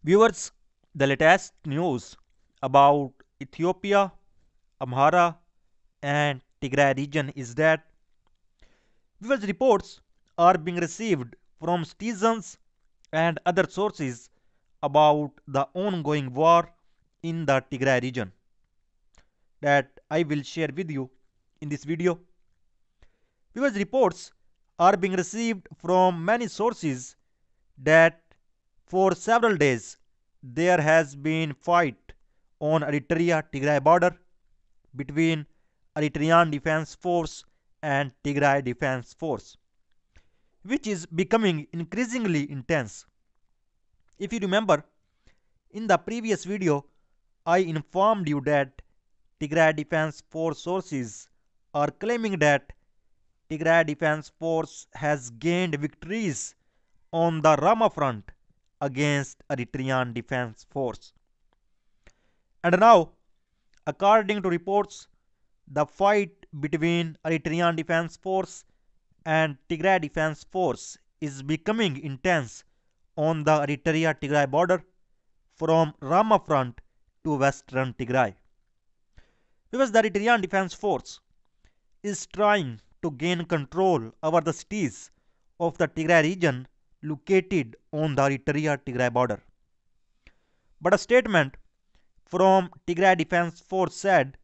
Viewers, the latest news about Ethiopia, Amhara, and Tigray region is that viewers reports are being received from citizens and other sources about the ongoing war in the Tigray region that I will share with you in this video. Viewers reports are being received from many sources that for several days there has been fight on Eritrea-Tigray border between Eritrean Defense Force and Tigray Defense Force, which is becoming increasingly intense. If you remember, in the previous video, I informed you that Tigray Defense Force sources are claiming that Tigray Defense Force has gained victories on the Rama front against Eritrean Defense Force. And now, according to reports, the fight between Eritrean Defense Force and Tigray Defense Force is becoming intense on the Eritrea-Tigray border from Rama front to western Tigray. Because the Eritrean Defense Force is trying to gain control over the cities of the Tigray region located on the Eritrea-Tigray border. But a statement from Tigray Defense Force said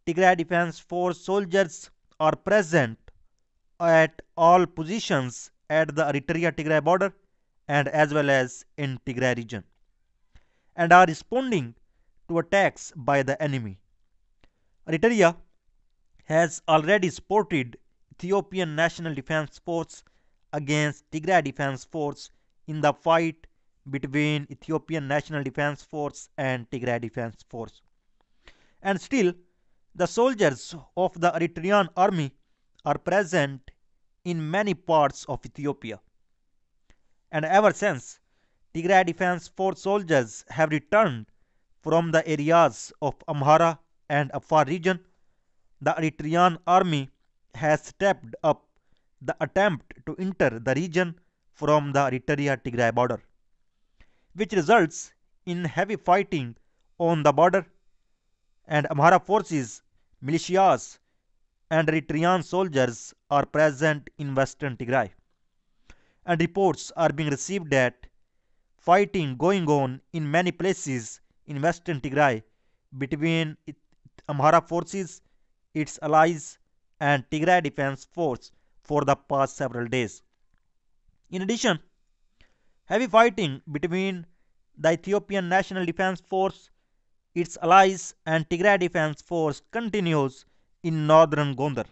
Tigray Defense Force soldiers are present at all positions at the Eritrea-Tigray border and as well as in Tigray region and are responding to attacks by the enemy. Eritrea has already supported Ethiopian National Defense Force against Tigray Defense Force in the fight between Ethiopian National Defense Force and Tigray Defense Force. And still, the soldiers of the Eritrean army are present in many parts of Ethiopia. And ever since, Tigray Defense Force soldiers have returned from the areas of Amhara and Afar region, the Eritrean army has stepped up the attempt to enter the region from the Eritrea-Tigray border, which results in heavy fighting on the border, and Amhara forces, militias, and Eritrean soldiers are present in western Tigray. And reports are being received that fighting going on in many places in western Tigray between Amhara forces, its allies, and Tigray Defense Force for the past several days. In addition, heavy fighting between the Ethiopian National Defense Force, its allies, and Tigray Defense Force continues in northern Gondar,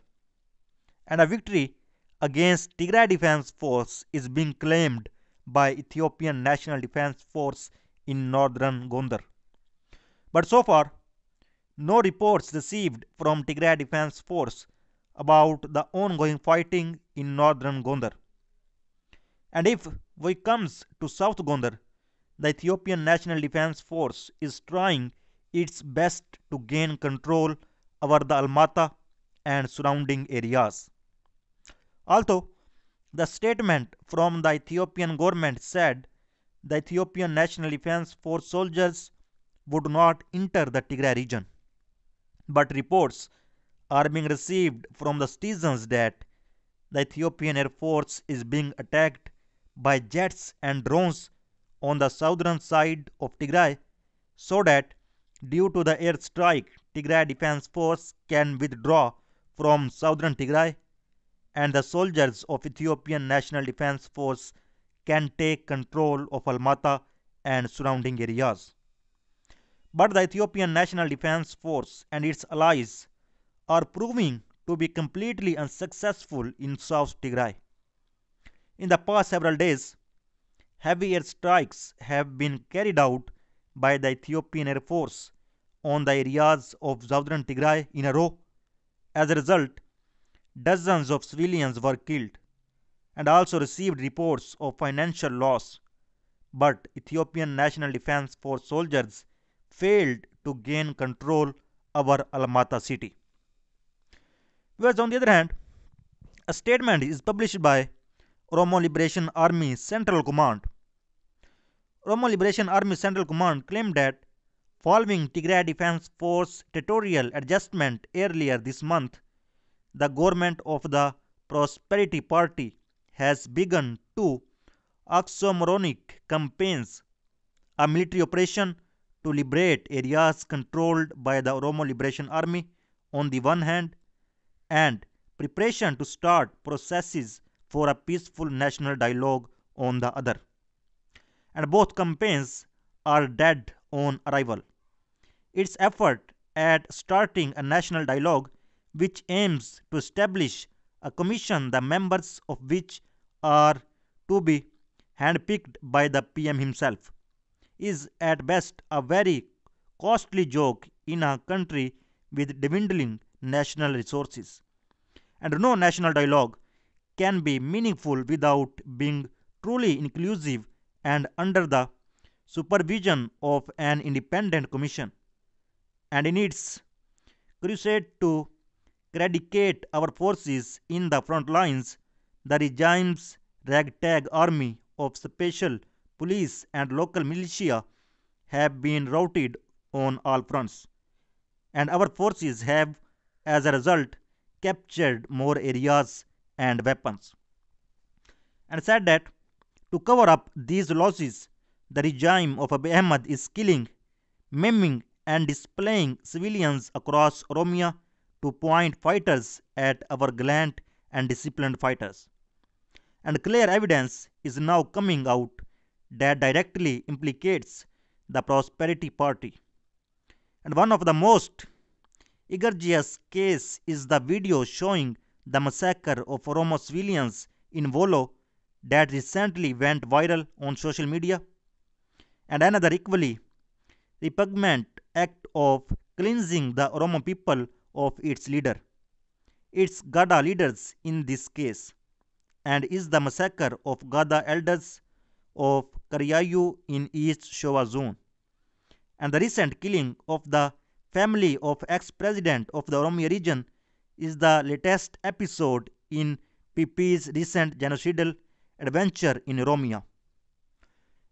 and a victory against Tigray Defense Force is being claimed by Ethiopian National Defense Force in northern Gondar. But so far, no reports received from Tigray Defense Force about the ongoing fighting in northern Gondar. And if we comes to South Gondar, the Ethiopian National Defense Force is trying its best to gain control over the Almata and surrounding areas. Although the statement from the Ethiopian government said the Ethiopian National Defense Force soldiers would not enter the Tigray region, but reports are being received from the citizens that the Ethiopian Air Force is being attacked by jets and drones on the southern side of Tigray, so that due to the air strike, Tigray Defense Force can withdraw from southern Tigray and the soldiers of Ethiopian National Defense Force can take control of Almata and surrounding areas. But the Ethiopian National Defense Force and its allies are proving to be completely unsuccessful in South Tigray. In the past several days, heavy air strikes have been carried out by the Ethiopian Air Force on the areas of southern Tigray in a row. As a result, dozens of civilians were killed and also received reports of financial loss. But Ethiopian National Defense Force soldiers failed to gain control over Almata city. Whereas on the other hand, a statement is published by Oromo Liberation Army Central Command, Oromo Liberation Army Central Command claimed that following Tigray Defense Force territorial adjustment earlier this month, the government of the Prosperity Party has begun two oxymoronic campaigns: a military operation to liberate areas controlled by the Oromo Liberation Army on the one hand, and preparation to start processes for a peaceful national dialogue on the other. And both campaigns are dead on arrival. Its effort at starting a national dialogue, which aims to establish a commission the members of which are to be handpicked by the PM himself, is at best a very costly joke in a country with dwindling national resources. And no national dialogue can be meaningful without being truly inclusive and under the supervision of an independent commission. And in its crusade to eradicate our forces in the front lines, the regime's ragtag army of special police and local militia have been routed on all fronts, and our forces have, as a result, captured more areas and weapons. And said that to cover up these losses, the regime of Abiy Ahmed is killing, maiming, and displaying civilians across Oromia to point fighters at our gallant and disciplined fighters. And clear evidence is now coming out that directly implicates the Prosperity Party. And one of the most egregious case is the video showing the massacre of Oromo civilians in Volo that recently went viral on social media, and another equally repugnant act of cleansing the Oromo people of its leader, its Gada leaders in this case, and is the massacre of Gada elders of Karyayu in East Showa zone, and the recent killing of the family of ex-president of the Oromia region is the latest episode in PP's recent genocidal adventure in Oromia.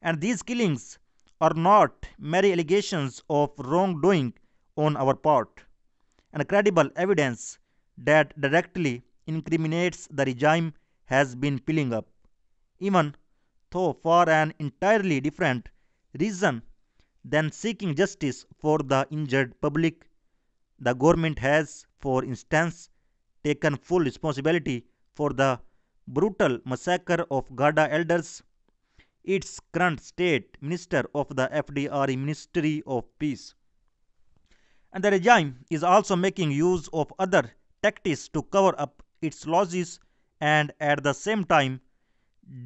And these killings are not mere allegations of wrongdoing on our part, and credible evidence that directly incriminates the regime has been piling up, even though for an entirely different reason than seeking justice for the injured public. The government has, for instance, taken full responsibility for the brutal massacre of Gada elders. Its current state minister of the FDR Ministry of Peace. And the regime is also making use of other tactics to cover up its losses and at the same time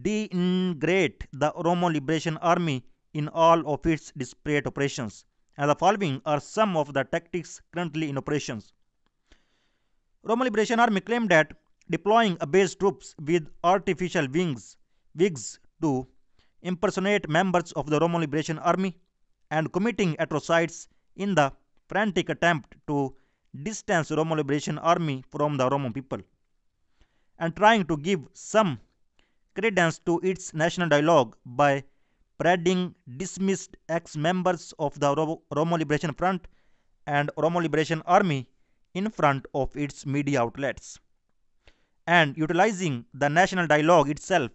deintegrate the Oromo Liberation Army in all of its disparate operations. And the following are some of the tactics currently in operations. Oromo Liberation Army claimed that deploying base troops with artificial wigs to impersonate members of the Oromo Liberation Army and committing atrocities in the frantic attempt to distance Oromo Liberation Army from the Oromo people, and trying to give some credence to its national dialogue by parading dismissed ex-members of the Oromo Liberation Front and Oromo Liberation Army in front of its media outlets, and utilizing the national dialogue itself,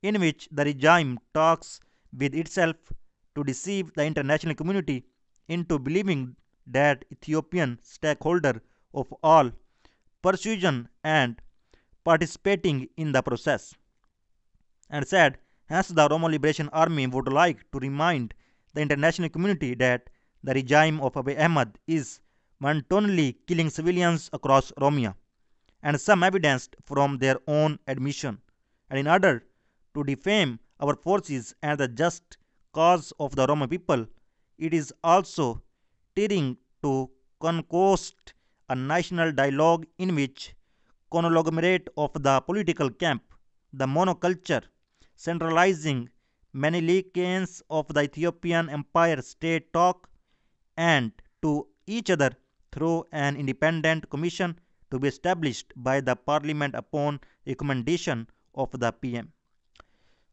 in which the regime talks with itself to deceive the international community into believing that Ethiopian stakeholder of all persuasion and participating in the process. And said, hence the Oromo Liberation Army would like to remind the international community that the regime of Abiy Ahmed is wantonly killing civilians across Oromia, and some evidence from their own admission. And in order to defame our forces and the just cause of the Oromo people, it is also tearing to concoct a national dialogue in which conglomerate of the political camp, the monoculture, centralizing Menelikans of the Ethiopian Empire State talk and to each other through an independent commission to be established by the parliament upon recommendation of the PM.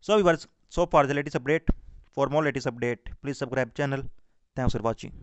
So viewers, so far the latest update For more latest update, please subscribe channel. Thanks for watching.